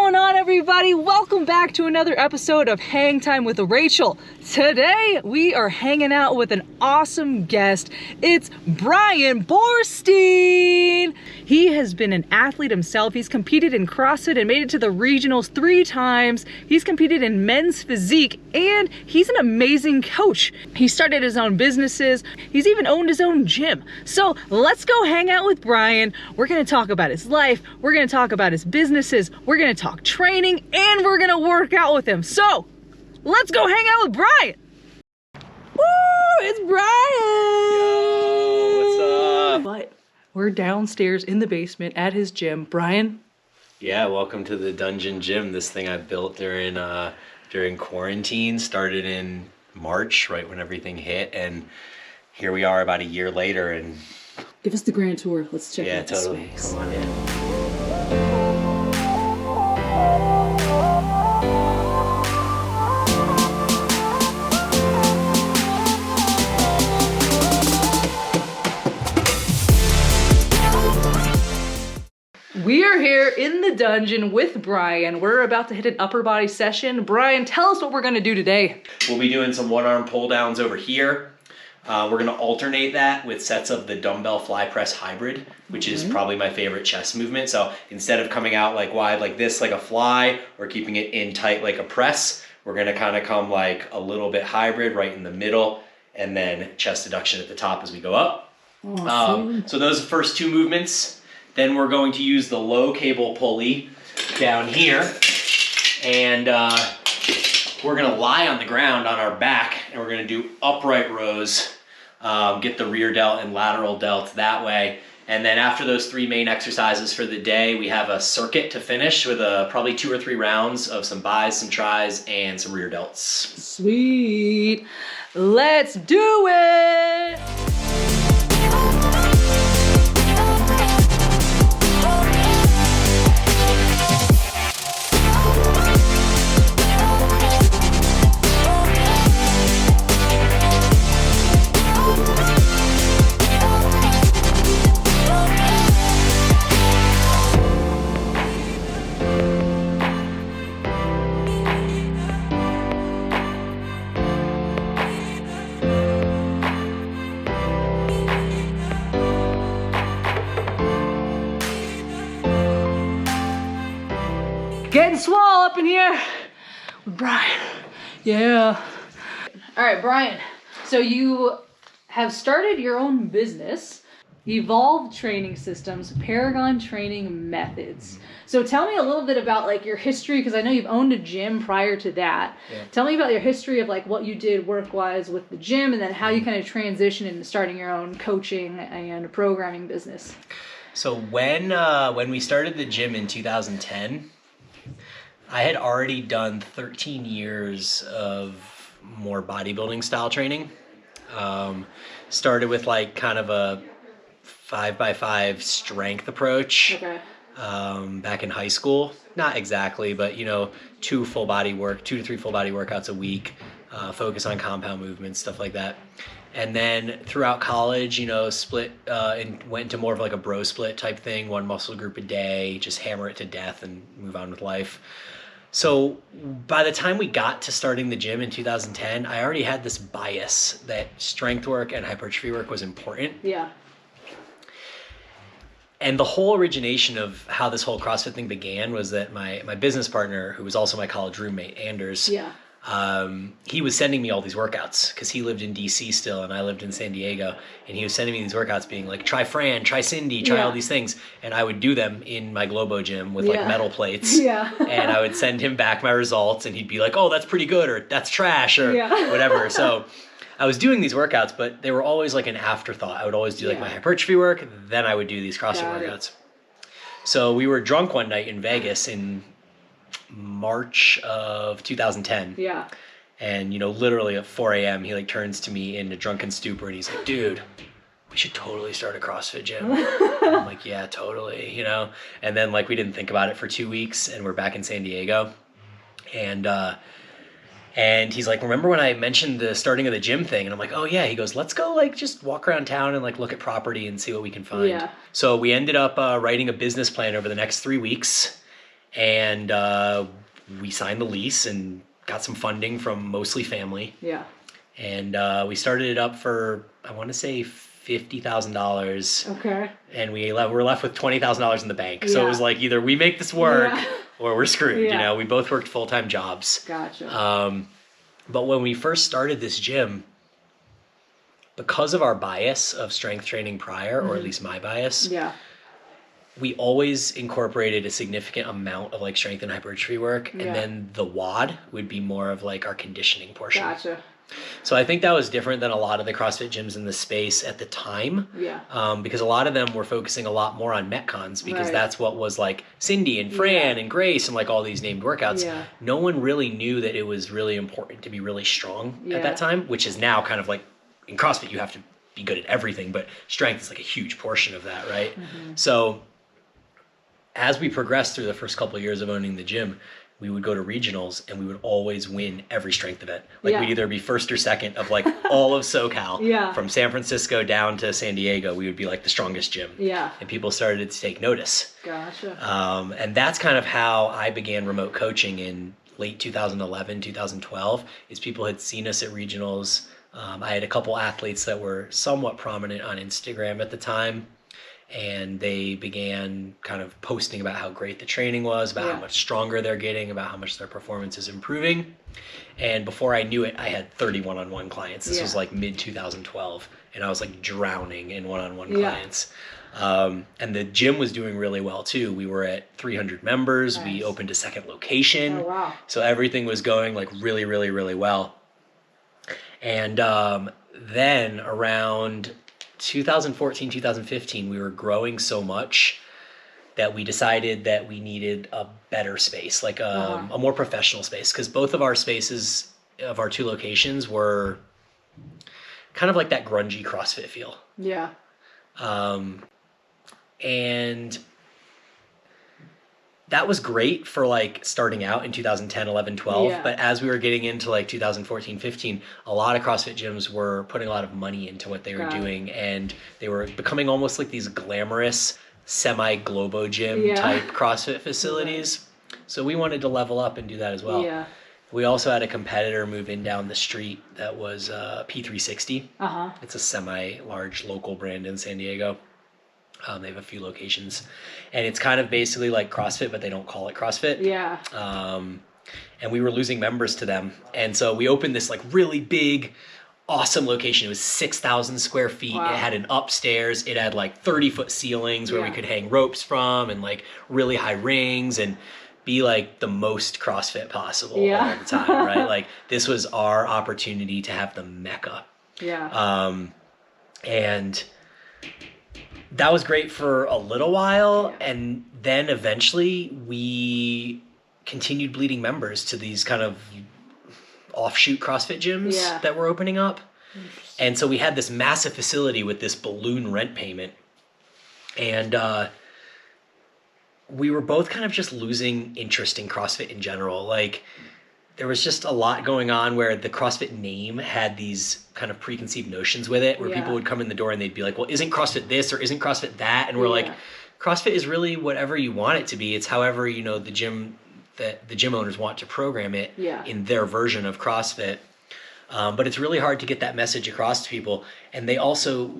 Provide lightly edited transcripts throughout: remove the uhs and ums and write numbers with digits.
going on, everybody? Welcome back to another episode of Hang Time with Raechel. Today we are hanging out with an awesome guest. It's Bryan Boorstein. He has been an athlete himself. He's competed in CrossFit and made it to the regionals 3 times. He's competed in men's physique, and he's an amazing coach. He started his own businesses. He's even owned his own gym. So let's go hang out with Bryan. We're gonna talk about his life. We're gonna talk about his businesses. We're gonna talk training, and we're gonna work out with him. So let's go hang out with Bryan. Woo! It's Bryan. Yo, what's up? But we're downstairs in the basement at his gym. Bryan. Yeah, welcome to the Dungeon Gym. This thing I built during quarantine. Started in March, right when everything hit, and here we are about a year later. And Give us the grand tour. Let's check out the totally. space. Come on in. We are here in the dungeon with Bryan. We're about to hit an upper body session. Bryan, tell us what we're gonna do today. We'll be doing some one-arm pull downs over here. We're gonna alternate that with sets of the dumbbell fly press hybrid, which is probably my favorite chest movement. So instead of coming out like wide like this, like a fly, or keeping it in tight like a press, we're gonna kind of come like a little bit hybrid right in the middle, and then chest adduction at the top as we go up. So those are the first 2 movements. Then we're going to use the low cable pulley down here, and we're gonna lie on the ground on our back, and we're gonna do upright rows, get the rear delt and lateral delt that way. And then after those 3 main exercises for the day, we have a circuit to finish with probably 2 or 3 rounds of some bis, some tris, and some rear delts. Sweet. Let's do it. Getting swole up in here with Bryan. Yeah. All right, Bryan. So you have started your own business, Evolve Training Systems, Paragon Training Methods. So tell me a little bit about like your history, because I know you've owned a gym prior to that. Yeah. Tell me about your history of like what you did work-wise with the gym, and then how you kind of transitioned into starting your own coaching and programming business. So when we started the gym in 2010, I had already done 13 years of more bodybuilding style training. Started with like kind of a 5x5 strength approach. Okay. Back in high school. Not exactly, but 2 to 3 full body workouts a week, focus on compound movements, stuff like that. And then throughout college, split and went into more of like a bro split type thing, 1 muscle group a day, just hammer it to death and move on with life. So by the time we got to starting the gym in 2010, I already had this bias that strength work and hypertrophy work was important. Yeah. And the whole origination of how this whole CrossFit thing began was that my business partner, who was also my college roommate, Anders, he was sending me all these workouts because he lived in DC still and I lived in San Diego, and he was sending me these workouts being like, try Fran, try Cindy, try all these things, and I would do them in my Globo gym with like metal plates, and I would send him back my results, and he'd be like, oh, that's pretty good, or that's trash, or whatever. So I was doing these workouts, but they were always like an afterthought. I would always do like my hypertrophy work, then I would do these CrossFit workouts. So we were drunk one night in Vegas in March of 2010. Yeah. And literally at 4 a.m. he like turns to me in a drunken stupor, and he's like, dude, we should totally start a CrossFit gym. And I'm like, yeah, totally, And then like we didn't think about it for 2 weeks, and we're back in San Diego. And he's like, remember when I mentioned the starting of the gym thing? And I'm like, oh yeah. He goes, let's go like just walk around town and like look at property and see what we can find. Yeah. So we ended up writing a business plan over the next 3 weeks. And we signed the lease and got some funding from mostly family. Yeah. And we started it up for, I want to say, $50,000. Okay. And we're left with $20,000 in the bank. So it was like either we make this work or we're screwed. You know, we both worked full-time jobs. Gotcha. But when we first started this gym, because of our bias of strength training prior, or at least my bias, we always incorporated a significant amount of like strength and hypertrophy work. And then the WOD would be more of like our conditioning portion. Gotcha. So I think that was different than a lot of the CrossFit gyms in the space at the time. Yeah. Because a lot of them were focusing a lot more on Metcons because that's what was like Cindy and Fran and Grace and like all these named workouts. Yeah. No one really knew that it was really important to be really strong at that time, which is now kind of like in CrossFit, you have to be good at everything, but strength is like a huge portion of that, right? So as we progressed through the first couple of years of owning the gym, we would go to regionals and we would always win every strength event. Like we'd either be first or second of like all of SoCal, from San Francisco down to San Diego, we would be like the strongest gym. Yeah. And people started to take notice. Gotcha. And that's kind of how I began remote coaching in late 2011, 2012, is people had seen us at regionals. I had a couple athletes that were somewhat prominent on Instagram at the time. And they began kind of posting about how great the training was, about how much stronger they're getting, about how much their performance is improving. And before I knew it, I had 30 one-on-one clients. This was like mid-2012. And I was like drowning in one-on-one clients. And the gym was doing really well too. We were at 300 members. Nice. We opened a second location. Oh, wow. So everything was going like really, really, really well. And then around 2014, 2015, we were growing so much that we decided that we needed a better space, like a more professional space, because both of our spaces of our two locations were kind of like that grungy CrossFit feel. Yeah. And that was great for like starting out in 2010, 11, 12. But as we were getting into like 2014, 15, a lot of CrossFit gyms were putting a lot of money into what they were doing. And they were becoming almost like these glamorous semi-globo gym type CrossFit facilities. So we wanted to level up and do that as well. Yeah. We also had a competitor move in down the street that was P360. It's a semi-large local brand in San Diego. They have a few locations, and it's kind of basically like CrossFit, but they don't call it CrossFit. Yeah. And we were losing members to them. And so we opened this like really big, awesome location. It was 6,000 square feet. Wow. It had an upstairs. It had like 30-foot ceilings where we could hang ropes from, and like really high rings, and be like the most CrossFit possible all the time, right? Like this was our opportunity to have the Mecca. Yeah. And that was great for a little while, and then eventually we continued bleeding members to these kind of offshoot CrossFit gyms that were opening up. And so we had this massive facility with this balloon rent payment, and we were both kind of just losing interest in CrossFit in general. Like there was just a lot going on where the CrossFit name had these kind of preconceived notions with it, where people would come in the door and they'd be like, well, isn't CrossFit this or isn't CrossFit that? And we're like, CrossFit is really whatever you want it to be. It's however, you know, the gym owners want to program it in their version of CrossFit. But it's really hard to get that message across to people. And they also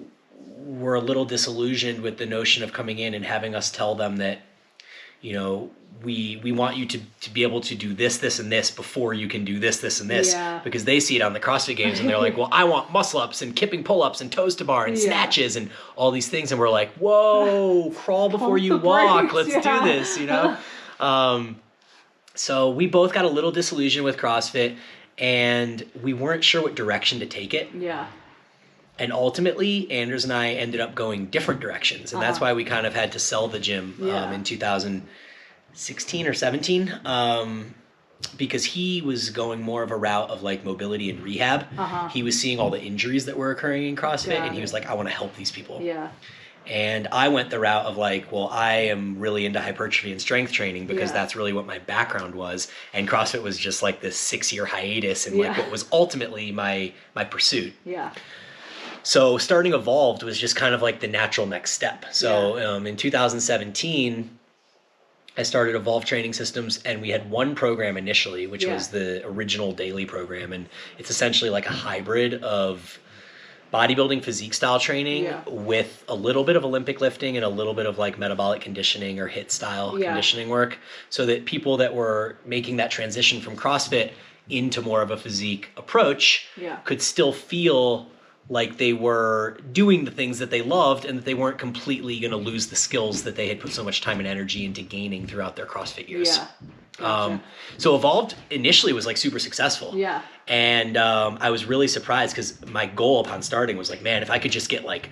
were a little disillusioned with the notion of coming in and having us tell them that, you know, we want you to be able to do this, this, and this before you can do this, this, and this. Yeah. Because they see it on the CrossFit Games and they're like, well, I want muscle-ups and kipping pull-ups and toes to bar and snatches and all these things. And we're like, whoa, crawl before you walk. Let's do this, you know? So we both got a little disillusioned with CrossFit, and we weren't sure what direction to take it. Yeah. And ultimately, Anders and I ended up going different directions. And that's why we kind of had to sell the gym in 2016 or 17, because he was going more of a route of like mobility and rehab. He was seeing all the injuries that were occurring in CrossFit, and he was like, I want to help these people. Yeah. And I went the route of like, well, I am really into hypertrophy and strength training because that's really what my background was. And CrossFit was just like this 6-year hiatus and like what was ultimately my pursuit. Yeah. So starting Evolved was just kind of like the natural next step. So in 2017, I started Evolve Training Systems, and we had one program initially, which was the original daily program. And it's essentially like a hybrid of bodybuilding physique style training with a little bit of Olympic lifting and a little bit of like metabolic conditioning or HIIT style conditioning work, so that people that were making that transition from CrossFit into more of a physique approach could still feel like they were doing the things that they loved and that they weren't completely going to lose the skills that they had put so much time and energy into gaining throughout their CrossFit years. Gotcha. So Evolved initially was like super successful. And I was really surprised because my goal upon starting was like, man, if I could just get like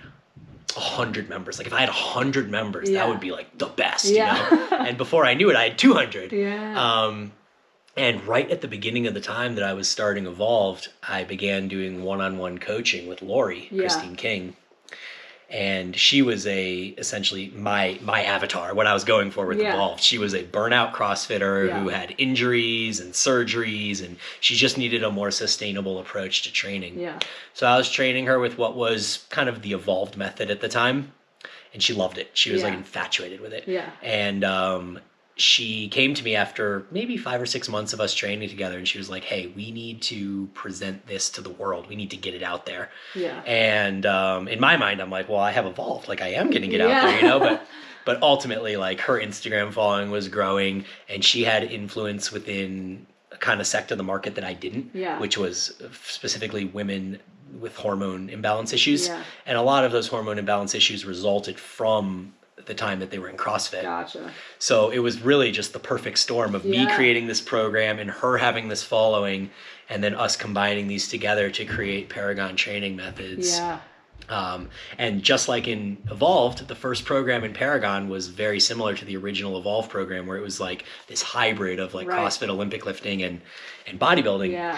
100 members, like if I had 100 members, that would be like the best, you know? And before I knew it, I had 200. And right at the beginning of the time that I was starting Evolved, I began doing one-on-one coaching with Lori, Christine King. And she was essentially my avatar, what I was going for with Evolved. She was a burnout CrossFitter who had injuries and surgeries, and she just needed a more sustainable approach to training. So I was training her with what was kind of the Evolved method at the time, and she loved it. She was like infatuated with it. And she came to me after maybe 5 or 6 months of us training together, and she was like, hey, we need to present this to the world. We need to get it out there. And in my mind, I'm like, well, I have Evolved. Like, I am getting it out there, you know? But ultimately, like, her Instagram following was growing, and she had influence within a kind of sect of the market that I didn't, which was specifically women with hormone imbalance issues. And a lot of those hormone imbalance issues resulted from the time that they were in CrossFit. So it was really just the perfect storm of me creating this program and her having this following, and then us combining these together to create Paragon training methods. And just like in Evolved, the first program in Paragon was very similar to the original Evolve program, where it was like this hybrid of like CrossFit, Olympic lifting, and bodybuilding.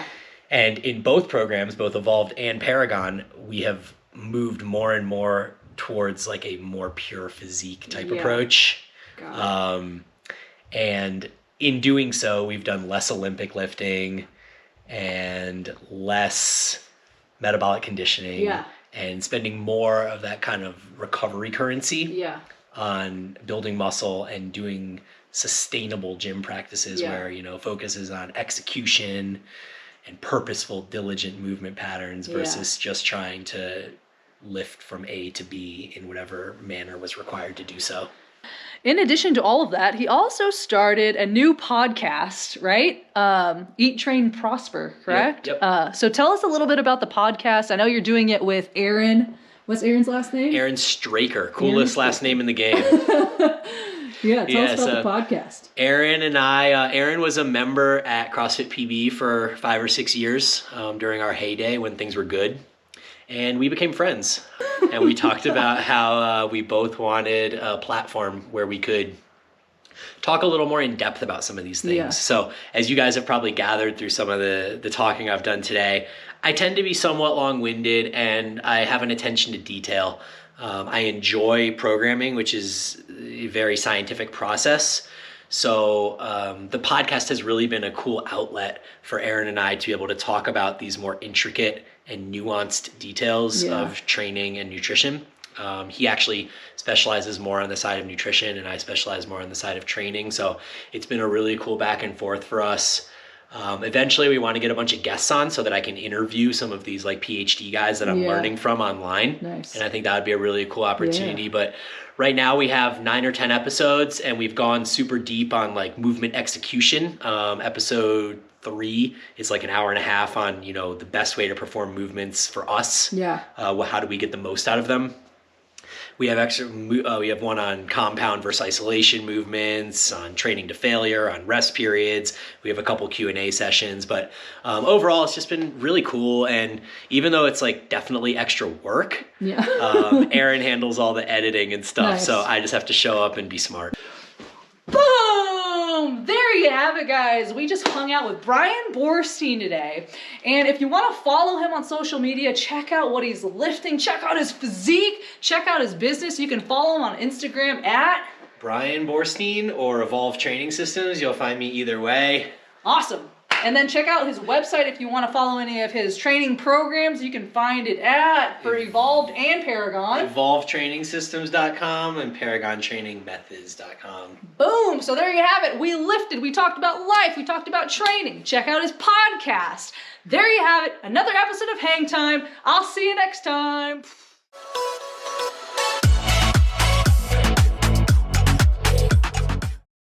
And in both programs, both Evolved and Paragon, we have moved more and more towards like a more pure physique type approach. And in doing so, we've done less Olympic lifting and less metabolic conditioning and spending more of that kind of recovery currency on building muscle and doing sustainable gym practices where, you know, focuses on execution and purposeful, diligent movement patterns versus just trying to lift from A to B in whatever manner was required to do so. In addition to all of that, he also started a new podcast, right? Eat, Train, Prosper, correct? Yep. So tell us a little bit about the podcast. I know you're doing it with Aaron. What's Aaron's last name? Aaron Straker, coolest last name in the game. Tell us about the podcast. Aaron and I, Aaron was a member at CrossFit PB for 5 or 6 years during our heyday when things were good. And we became friends, and we talked about how we both wanted a platform where we could talk a little more in depth about some of these things. So as you guys have probably gathered through some of the talking I've done today, I tend to be somewhat long-winded, and I have an attention to detail. I enjoy programming, which is a very scientific process. So the podcast has really been a cool outlet for Aaron and I to be able to talk about these more intricate and nuanced details of training and nutrition. He actually specializes more on the side of nutrition, and I specialize more on the side of training. So it's been a really cool back and forth for us. Eventually we want to get a bunch of guests on so that I can interview some of these like PhD guys that I'm learning from online. And I think that would be a really cool opportunity. But right now we have 9 or 10 episodes, and we've gone super deep on like movement execution. Episode 3 is like an hour and a half on, you know, the best way to perform movements for us. How do we get the most out of them? We have one on compound versus isolation movements, on training to failure, on rest periods. We have a couple Q&A sessions, but overall it's just been really cool. And even though it's like definitely extra work, Aaron handles all the editing and stuff. So I just have to show up and be smart. Boom! There you have it, guys. We just hung out with Bryan Boorstein today. And if you want to follow him on social media, check out what he's lifting, check out his physique, check out his business. You can follow him on Instagram at Bryan Boorstein or Evolve Training Systems. You'll find me either way. Awesome. And then check out his website if you want to follow any of his training programs. You can find it for Evolved and Paragon. EvolvedTrainingSystems.com and ParagonTrainingMethods.com. Boom! So there you have it. We lifted. We talked about life. We talked about training. Check out his podcast. There you have it. Another episode of Hang Time. I'll see you next time.